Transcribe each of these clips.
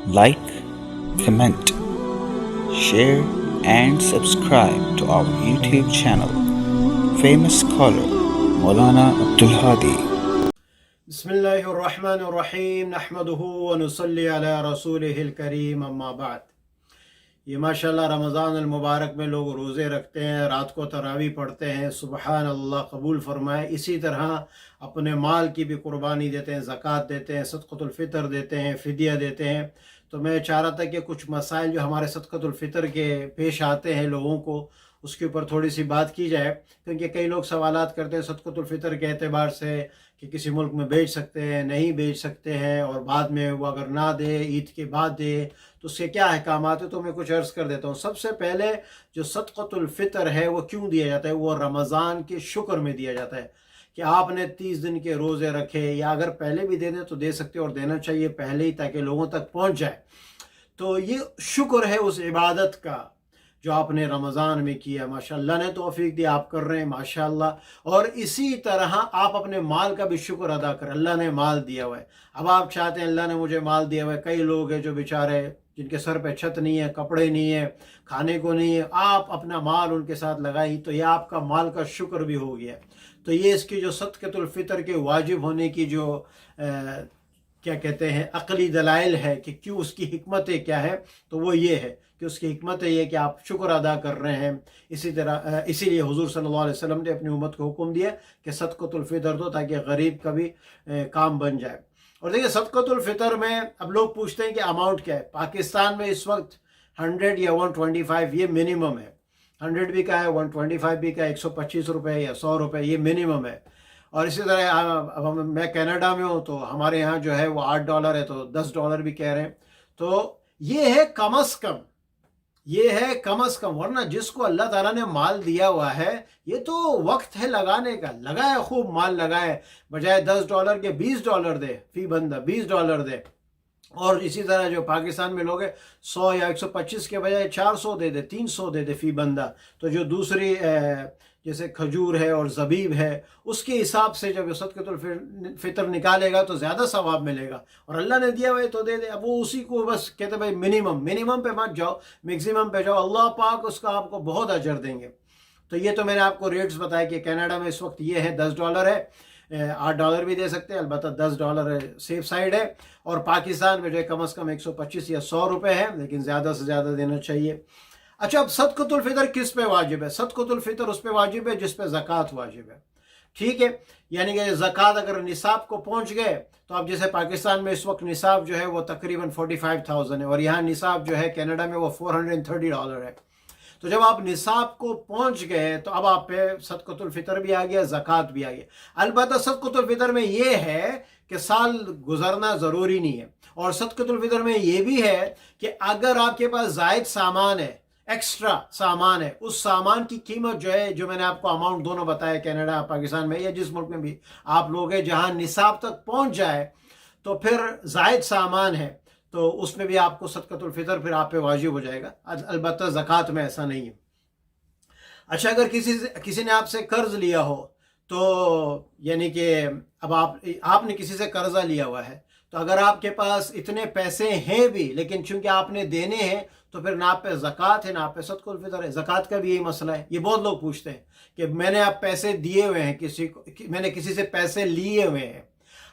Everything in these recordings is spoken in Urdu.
like, comment, share, and subscribe to our YouTube channel, Famous Scholar Maulana Abdul Hadi. بسم اللہ الرحمن الرحیم نحمده ونصلی علی رسولہ الکریم اما بعد۔ یہ ماشاءاللہ رمضان المبارک میں لوگ روزے رکھتے ہیں، رات کو تراویح پڑھتے ہیں، سبحان اللہ قبول فرمائے۔ اسی طرح اپنے مال کی بھی قربانی دیتے ہیں، زکوٰۃ دیتے ہیں، صدقۃ الفطر دیتے ہیں، فدیہ دیتے ہیں۔ تو میں چاہ رہا تھا کہ کچھ مسائل جو ہمارے صدقۃ الفطر کے پیش آتے ہیں لوگوں کو، اس کے اوپر تھوڑی سی بات کی جائے، کیونکہ کئی لوگ سوالات کرتے ہیں صدقۃ الفطر کے اعتبار سے کہ کسی ملک میں بیچ سکتے ہیں، نہیں بیچ سکتے ہیں، اور بعد میں وہ اگر نہ دے، عید کے بعد دے تو اس کے کیا احکامات ہیں۔ تو میں کچھ عرض کر دیتا ہوں۔ سب سے پہلے جو صدقۃ الفطر ہے وہ کیوں دیا جاتا ہے؟ وہ رمضان کے شکر میں دیا جاتا ہے کہ آپ نے 30 دن کے روزے رکھے، یا اگر پہلے بھی دے دیں تو دے سکتے اور دینا چاہیے پہلے ہی، تاکہ لوگوں تک پہنچ جائے۔ تو یہ شکر ہے اس عبادت کا جو آپ نے رمضان میں کیا۔ ماشاءاللہ نے توفیق دی، آپ کر رہے ہیں ماشاءاللہ۔ اور اسی طرح آپ اپنے مال کا بھی شکر ادا کریں۔ اللہ نے مال دیا ہوا ہے، اب آپ چاہتے ہیں اللہ نے مجھے مال دیا ہوا ہے۔ کئی لوگ ہیں جو بیچارے جن کے سر پہ چھت نہیں ہے، کپڑے نہیں ہے، کھانے کو نہیں ہے، آپ اپنا مال ان کے ساتھ لگائی تو یہ آپ کا مال کا شکر بھی ہو گیا۔ تو یہ اس کی جو صدقۃ الفطر کے واجب ہونے کی جو کیا کہتے ہیں عقلی دلائل ہے کہ کیوں اس کی حکمت کیا ہے، تو وہ یہ ہے کہ اس کی حکمت یہ ہے کہ آپ شکر ادا کر رہے ہیں۔ اسی لیے حضور صلی اللہ علیہ وسلم نے اپنی امت کو حکم دیا کہ صدقۃ الفطر دو، تاکہ غریب کا بھی کام بن جائے۔ اور دیکھیں صدقۃ الفطر میں اب لوگ پوچھتے ہیں کہ اماؤنٹ کیا ہے۔ پاکستان میں اس وقت 100 یا 125 یہ منیمم ہے۔ 100 بھی کا ہے، 125 بھی کا ہے، 125 روپے یا 100 روپے یہ منیمم ہے۔ اور اسی طرح اب میں کینیڈا میں ہوں تو ہمارے یہاں جو ہے وہ $8 ہے، تو $10 بھی کہہ رہے ہیں۔ تو یہ ہے کم از کم، یہ ہے کم از کم، ورنہ جس کو اللہ تعالیٰ نے مال دیا ہوا ہے یہ تو وقت ہے لگانے کا، لگائے خوب مال لگائے، بجائے $10 کے $20 دے فی بندہ، $20 دے۔ اور اسی طرح جو پاکستان میں لوگ ہیں 100 یا 125 کے بجائے 400 دے دے، 300 دے دے فی بندہ۔ تو جو دوسری جیسے کھجور ہے اور زبیب ہے، اس کے حساب سے جب صدقۃ الفطر نکالے گا تو زیادہ ثواب ملے گا، اور اللہ نے دیا ہوئے تو دے دے۔ اب وہ اسی کو بس کہتے بھائی منیمم پہ مت جاؤ، میکسیمم پہ جاؤ، اللہ پاک اس کا آپ کو بہت اجر دیں گے۔ تو یہ تو میں نے آپ کو ریٹس بتایا کہ کینیڈا میں اس وقت یہ ہے $10 ہے، $8 بھی دے سکتے ہیں، البتہ $10 سیف سائڈ ہے۔ اور پاکستان میں جو ہے کم از کم 125 یا 100 روپے ہے، لیکن زیادہ سے زیادہ دینا چاہیے۔ اچھا، اب صدقۃ الفطر کس پہ واجب ہے؟ صدقۃ الفطر اس پہ واجب ہے جس پہ زکوٰۃ واجب ہے، ٹھیک ہے؟ یعنی کہ زکوٰۃ اگر نصاب کو پہنچ گئے تو اب جیسے پاکستان میں اس وقت نصاب جو ہے وہ تقریباً 45,000 ہے، اور یہاں نصاب جو ہے کینیڈا میں وہ $430 ہے۔ تو جب آپ نصاب کو پہنچ گئے تو اب آپ پہ صدقۃ الفطر بھی آ گیا، زکوٰۃ بھی آ گیا۔ البتہ صدقۃ الفطر میں یہ ہے کہ سال گزرنا ضروری نہیں ہے، اور صدقۃ الفطر میں یہ بھی ہے کہ اگر آپ کے پاس زائد سامان ہے، ایکسٹرا سامان ہے، اس سامان کی قیمت جو ہے، جو میں نے آپ کو اماؤنٹ دونوں بتایا کینیڈا پاکستان میں یا جس ملک میں بھی آپ لوگ ہیں جہاں نصاب تک پہنچ جائے، تو پھر زائد سامان ہے تو اس میں بھی آپ کو صدقۃ الفطر پھر آپ پہ واجب ہو جائے گا۔ البتہ زکوٰۃ میں ایسا نہیں ہے۔ اچھا، اگر کسی نے آپ سے قرض لیا ہو، تو یعنی کہ اب آپ نے کسی سے قرضہ لیا ہوا ہے، تو اگر آپ کے پاس اتنے پیسے ہیں بھی لیکن چونکہ آپ نے دینے ہیں، تو پھر نہ آپ پہ زکوٰۃ ہے نہ آپ پہ صدقۃ الفطر ہے۔ زکوٰۃ کا بھی یہی مسئلہ ہے، یہ بہت لوگ پوچھتے ہیں کہ میں نے آپ پیسے دیے ہوئے ہیں کسی کو، میں نے کسی سے پیسے لیے ہوئے ہیں۔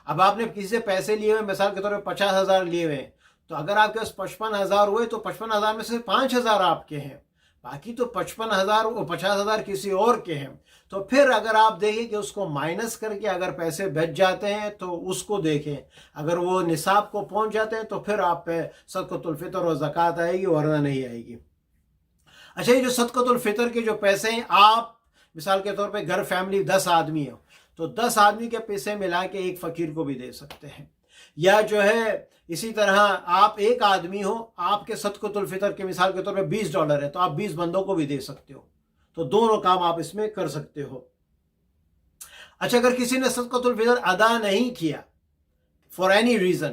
اب آپ نے کسی سے پیسے لیے ہوئے، مثال کے طور پہ 50,000 لیے ہوئے ہیں، تو اگر آپ کے پاس 55,000 ہوئے تو 55,000 میں سے 5,000 آپ کے ہیں، باقی تو 55,000 اور 50,000 کسی اور کے ہیں۔ تو پھر اگر آپ دیکھیں کہ اس کو مائنس کر کے اگر پیسے بچ جاتے ہیں تو اس کو دیکھیں، اگر وہ نصاب کو پہنچ جاتے ہیں تو پھر آپ پہ صدقۃ الفطر اور زکوٰۃ آئے گی، ورنہ نہیں آئے گی۔ اچھا، یہ جو صدقۃ الفطر کے جو پیسے ہیں، آپ مثال کے طور پہ گھر فیملی 10 آدمی ہو تو 10 آدمی کے پیسے ملا کے ایک فقیر کو بھی دے سکتے ہیں، یا جو ہے اسی طرح آپ ایک آدمی ہو، آپ کے صدقۃ الفطر کے مثال کے طور پہ $20 ہے تو آپ 20 بندوں کو بھی دے سکتے ہو۔ تو دونوں کام آپ اس میں کر سکتے ہو۔ اچھا، اگر کسی نے صدقۃ الفطر ادا نہیں کیا فار اینی ریزن،